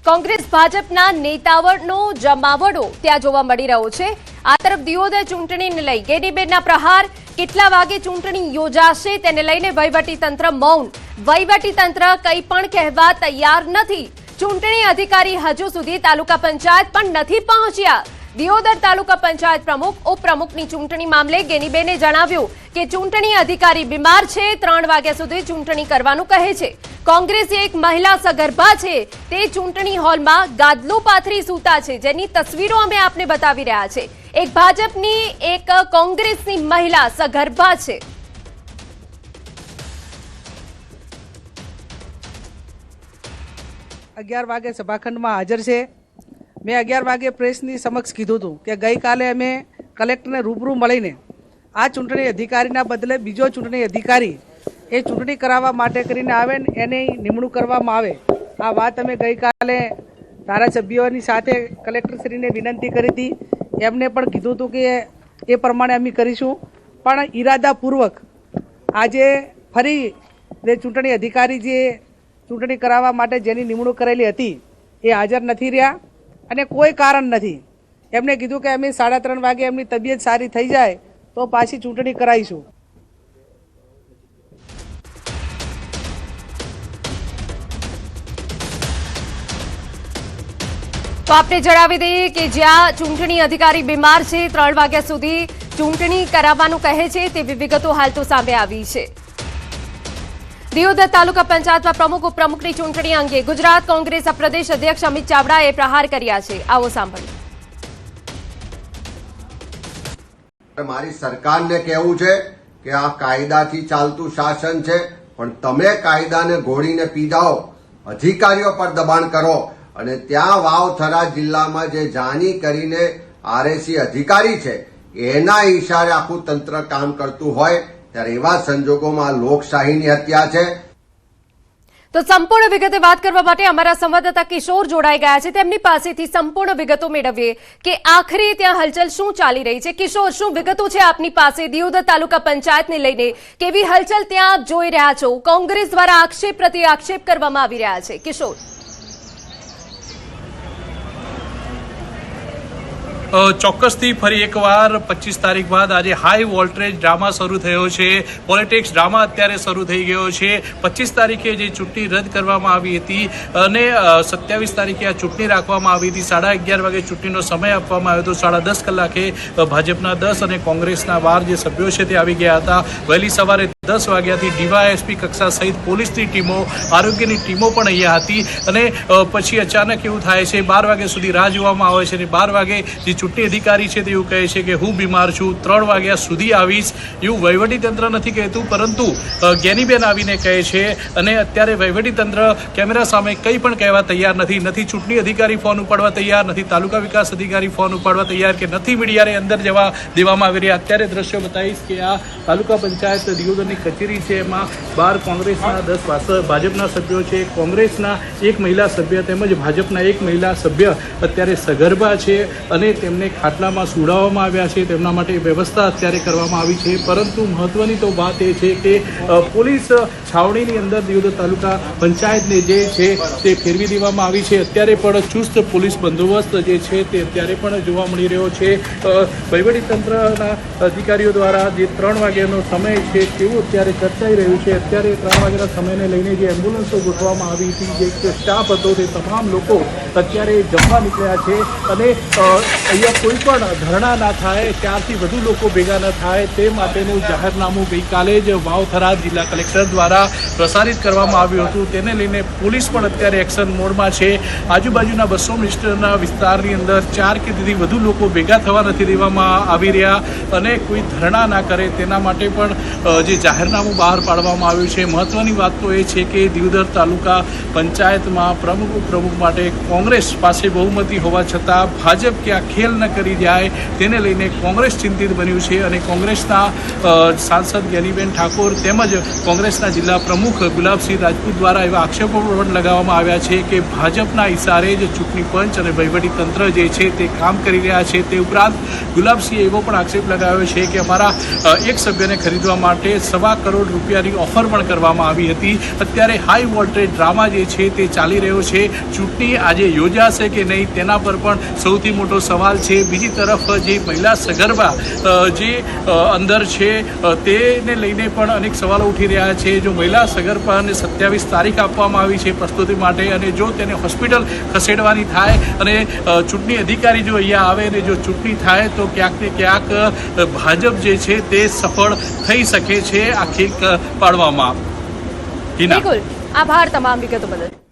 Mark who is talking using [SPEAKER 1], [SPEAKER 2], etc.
[SPEAKER 1] કોંગ્રેસ ભાજપના નેતાઓનો જમાવડો ત્યાં જોવા મળી રહ્યો છે। આ તરફ દિયોદર ચૂંટણીને લઈ ગેનીબેનના પ્રહાર, કેટલા વાગે ચૂંટણી યોજાશે તેને લઈને વહીવટીતંત્ર મૌન। વહીવટીતંત્ર કંઈ પણ કહેવા તૈયાર નથી। ચૂંટણી અધિકારી હજુ સુધી તાલુકા પંચાયત પણ નથી પહોંચ્યા। દિયોદર તાલુકા પંચાયત પ્રમુખ ઉપપ્રમુખની ચૂંટણી મામલે ગેનીબેને જણાવ્યું કે ચૂંટણી અધિકારી બીમાર છે, 3 વાગ્યા સુધી ચૂંટણી કરવાનું કહે છે। કોંગ્રેસી એક મહિલા સગર્ભા છે, તે ચૂંટણી હોલમાં ગાદલું પાથરી સૂતા છે, જેની તસવીરો અમે આપને બતાવી રહ્યા છે। એક ભાજપની એક કોંગ્રેસની મહિલા સગર્ભા છે।
[SPEAKER 2] अगियार वागे सभाखंड में हाजर है। मैं 11 वागे प्रेसनी समक्ष कीधुं हतुं कि गई काले अमे कलेक्टर ने रूबरू मळीने आ चूंटणी अधिकारीना बदले बीजो चूंटणी अधिकारी ए चूंटणी करावा माटे करीने आवे ने एनी निमणूक करवामां आवे। आ वात अमे गई काले धारासभ्योनी साथे कलेक्टरश्रीने विनंती करी हती। एमने पण कीधुं हतुं कि ए प्रमाणे अमे करीशुं, पण इरादापूर्वक आजे फरी जे चूंटणी अधिकारी जे चूंटणी करावा माटे जेनी निमणूक करेली हती ए हाजर नहीं रह्या अने कोई कारण नहीं। एमने कीधुं कि अमे 3:30 वागे एमनी तबियत सारी थई जाए तो पाછી चूंटणी कराईशुं।
[SPEAKER 1] तो आपने जणावी दઈએ કે જ્યાં ચૂંટણી અધિકારી બીમાર છે, 3 વાગ્યા સુધી ચૂંટણી કરાવવાનું કહે છે તેવી વિગતો હાલ તો સામે આવી છે। દિયોદર તાલુકા પંચાયતમાં પ્રમુખ ઉપપ્રમુખની ચૂંટણી અંગે ગુજરાત કોંગ્રેસના પ્રદેશ અધ્યક્ષ અમિત ચાવડાએ પ્રહાર કર્યા છે। આવો સાંભળીએ।
[SPEAKER 3] મારી સરકારને કહેવું છે કે આ કાયદાથી ચાલતું શાસન છે, પણ તમે કાયદાને ઘોડીને પી જાઓ, અધિકારીઓ પર દબાણ કરો અને ત્યાં વાવથરા જિલ્લામાં જે જાણી કરીને આરએસી અધિકારી છે એના ઈશારે આખું તંત્ર કામ કરતું હોય ત્યારે એવા સંજોગોમાં લોકશાહીની હત્યા છે।
[SPEAKER 1] તો સંપૂર્ણ વિગતે વાત કરવા માટે અમારા સંવાદદાતા કિશોર જોડાઈ ગયા છે। તેમની પાસેથી સંપૂર્ણ વિગતો મેળવીએ કે આખરે ત્યાં હલચલ શું ચાલી રહી છે। કિશોર, શું વિગતો છે આપની પાસે દિયોદર તાલુકા પંચાયતને લઈને? કેવી હલચલ ત્યાં આપ જોઈ રહ્યા છો? કોંગ્રેસ દ્વારા આક્ષેપ પ્રતિ આક્ષેપ કરવામાં આવી રહ્યા છે। કિશોર,
[SPEAKER 4] ચોક્કસથી ફરી એકવાર 25 તારીખ બાદ આજે હાઈ વોલ્ટેજ ડ્રામા શરૂ થયો છે। પોલિટિક્સ ડ્રામા અત્યારે શરૂ થઈ ગયો છે। 25 તારીખે જે ચૂંટણી રદ કરવામાં આવી હતી અને 27 તારીખે આ ચૂંટણી રાખવામાં આવી હતી। 11:30 વાગે ચૂંટણીનો સમય આપવામાં આવ્યો હતો। 10:30 કલાકે ભાજપના 10 અને કોંગ્રેસના 12 જે સભ્યો છે તે આવી ગયા હતા। વહેલી સવારે 10 વાગ્યાથી ડીવાયએસપી કક્ષા સહિત પોલીસની ટીમો, આરોગ્યની ટીમો પણ અહીંયા હતી અને પછી અચાનક એવું થાય છે 12 વાગ્યા સુધી રાહ જોવામાં આવે છે અને 12 વાગે જે ચૂંટણી અધિકારી છે તે એવું કહે છે કે હું બીમાર છું, 3 વાગ્યા સુધી આવીશ એવું વહીવટીતંત્ર નથી કહેતું, પરંતુ ગેનીબેન આવીને કહે છે અને અત્યારે વહીવટીતંત્ર કેમેરા સામે કંઈ પણ કહેવા તૈયાર નથી। નથી ચૂંટણી અધિકારી ફોન ઉપાડવા તૈયાર, નથી તાલુકા વિકાસ અધિકારી ફોન ઉપાડવા તૈયાર, કે નથી મીડિયાને અંદર જવા દેવામાં આવી રહ્યા। અત્યારે દ્રશ્યો બતાવીશ કે આ તાલુકા પંચાયત દિયોદરની કચેરી છે, એમાં 12 કોંગ્રેસના 10 ભાજપના સભ્યો છે, કોંગ્રેસના 1 મહિલા સભ્ય તેમજ ભાજપના 1 મહિલા સભ્ય અત્યારે સગર્ભા છે અને તેમને ખાટલામાં સુડાવવામાં આવ્યા છે। તેમના માટે વ્યવસ્થા અત્યારે કરવામાં આવી છે, પરંતુ મહત્વની તો વાત એ છે કે પોલીસ છાવણીની અંદર દિયોદર તાલુકા પંચાયતને જે છે તે ફેરવી દેવામાં આવી છે। અત્યારે પણ ચુસ્ત પોલીસ બંદોબસ્ત જે છે તે અત્યારે પણ જોવા મળી રહ્યો છે। વહીવટીતંત્રના અધિકારીઓ દ્વારા જે 3 વાગ્યાનો સમય છે તેવું અત્યારે ચર્ચાઈ રહ્યું છે। અત્યારે 3 વાગ્યાના સમયને લઈને જે એમ્બ્યુલન્સો ગોઠવવામાં આવી હતી, જે સ્ટાફ હતો તે તમામ લોકો અત્યારે જમવા નીકળ્યા છે અને અહીંયા કોઈ પણ ધરણા ના થાય, 4 થી વધુ લોકો ભેગા ન થાય તે માટેનું જાહેરનામું ગઈકાલે જ વાવથરા જિલ્લા કલેક્ટર દ્વારા પ્રસારિત કરવામાં આવ્યું હતું। તેને લઈને પોલીસ પણ અત્યારે એક્શન મોડમાં છે। આજુબાજુના 200 મીટરના વિસ્તારની અંદર 4 કે તેથી વધુ લોકો ભેગા થવા નથી દેવામાં આવી રહ્યા અને કોઈ ધરણા ના કરે તેના માટે પણ જે જાહેરનામું બહાર પાડવામાં આવ્યું છે। મહત્વની વાત તો એ છે કે દિયોદર તાલુકા પંચાયતમાં પ્રમુખ ઉપપ્રમુખ માટે કોંગ્રેસ પાસે બહુમતી હોવા છતાં ભાજપ કે આ ખેલ ન કરી જાય તેને લઈને કોંગ્રેસ ચિંતિત બન્યું છે અને કોંગ્રેસના સાંસદ ગેનીબેન ઠાકોર તેમજ કોંગ્રેસના જિલ્લા પ્રમુખ ગુલાબસિંહ રાજપૂત દ્વારા એવા આક્ષેપો પણ લગાવવામાં આવ્યા છે કે ભાજપના ઇશારે જ ચૂંટણી પંચ અને વહીવટીતંત્ર જે છે તે કામ કરી રહ્યા છે। તે ઉપરાંત ગુલાબસિંહે એવો પણ આક્ષેપ લગાવ્યો છે કે અમારા એક સભ્યને ખરીદવા માટે ₹1.25 કરોડ રૂપિયાની ઓફર પણ કરવામાં આવી હતી। અત્યારે હાઈ વોલ્ટેજ ડ્રામા જે છે તે ચાલી રહ્યો છે। ચૂંટણી આજે યોજાશે કે નહીં તેના પર પણ સૌથી મોટો સવાલ છે. બીજી તરફ જે મહિલા સગર્ભા જે અંદર છે તેને લઈને પણ અનેક સવાલો ઉઠી રહ્યા છે. જો મહિલા સગર્ભાને 27 તારીખ આપવામાં આવી છે પ્રસ્તુતિ માટે, અને જો તેને હોસ્પિટલ ખસેડવાની થાય અને ચૂંટણી અધિકારી જો અહીંયા આવે અને જો ચૂંટણી થાય તો ક્યાંક ને ક્યાંક ભાજપ જે છે તે સફળ થઈ શકે છે આ ખેલ પાડવામાં.
[SPEAKER 1] બિલકુલ, આભાર તમામ વિગતો બદલ.